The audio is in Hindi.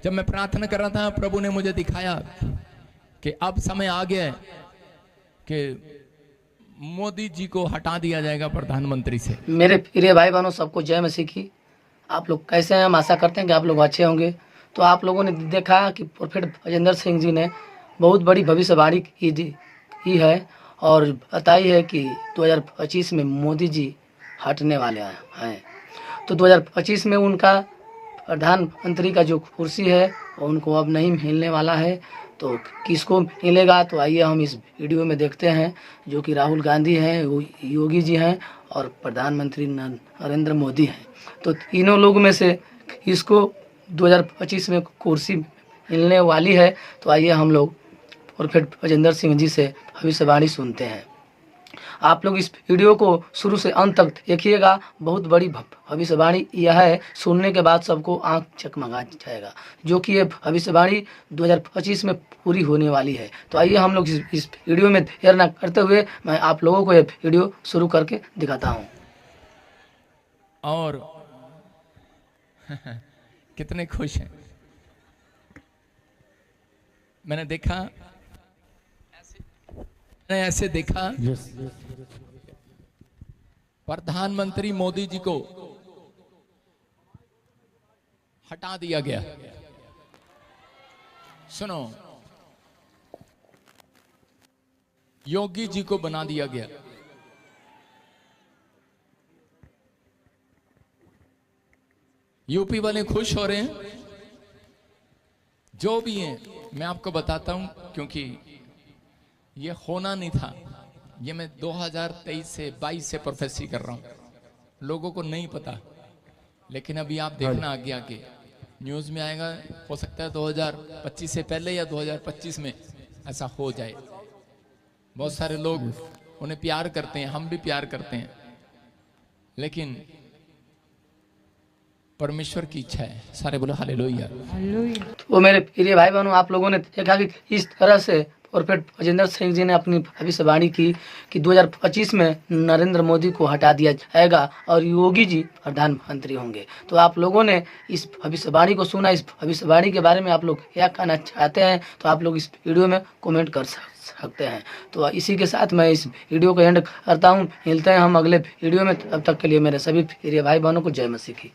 जब मैं प्रार्थना कर रहा था, प्रभु ने मुझे दिखाया कि अब समय आ गया है कि मोदी जी को हटा दिया जाएगा प्रधानमंत्री से। मेरे प्रिय भाई बहनों, सबको जय मसीह की। आप लोग कैसे हैं? हम आशा करते हैं कि आप लोग अच्छे होंगे। तो आप लोगों ने देखा कि प्रोफेट भजेंद्र सिंह जी ने बहुत बड़ी भविष्यवाणी की है और बताई है कि 2025 में मोदी जी हटने वाले हैं। तो 2025 में उनका प्रधानमंत्री का जो कुर्सी है उनको अब नहीं मिलने वाला है। तो किसको मिलेगा? तो आइए हम इस वीडियो में देखते हैं, जो कि राहुल गांधी हैं, योगी जी हैं और प्रधानमंत्री नरेंद्र मोदी हैं। तो तीनों लोग में से किसको 2025 में कुर्सी मिलने वाली है? तो आइए हम लोग प्रोफेट भजेंद्र सिंह जी से भविष्यवाणी सुनते हैं। आप लोग इस वीडियो को शुरू से अंत तक देखिएगा। बहुत बड़ी भविष्यवाणी यह है, सुनने के बाद सबको आंख चकमगा जाएगा, जो कि ये भविष्यवाणी 2025 में पूरी होने वाली है। तो आइए हम लोग इस वीडियो में देर न करते हुए मैं आप लोगों को ये वीडियो शुरू करके दिखाता हूँ। और कितने खुश हैं। मैंने ऐसे देखा प्रधानमंत्री मोदी जी को हटा दिया गया। सुनो, योगी जी को बना दिया गया। यूपी वाले खुश हो रहे हैं। जो भी हैं मैं आपको बताता हूं, क्योंकि ये होना नहीं था। ये मैं 2023 से 22 से प्रोफेसी कर रहा हूं, लोगों को नहीं पता। लेकिन अभी आप देखना आगे आगे न्यूज में आएगा, हो सकता है 2025 से पहले या 2025 में ऐसा हो जाए। बहुत सारे लोग उन्हें प्यार करते हैं, हम भी प्यार करते हैं, लेकिन परमेश्वर की इच्छा है। सारे बोलो हालेलुया। तो मेरे प्रिय भाई बहनों, आप लोगों ने देखा कि इस तरह से प्रोफेट भजेंद्र सिंह जी ने अपनी भविष्यवाणी की कि 2025 में नरेंद्र मोदी को हटा दिया जाएगा और योगी जी प्रधानमंत्री होंगे। तो आप लोगों ने इस भविष्यवाणी को सुना। इस भविष्यवाणी के बारे में आप लोग क्या कहना चाहते हैं, तो आप लोग इस वीडियो में कमेंट कर सकते हैं। तो इसी के साथ मैं इस वीडियो को एंड करता हूँ। मिलते हैं हम अगले वीडियो में। तब तक के लिए मेरे सभी प्रिय भाई बहनों को जय मसीह की।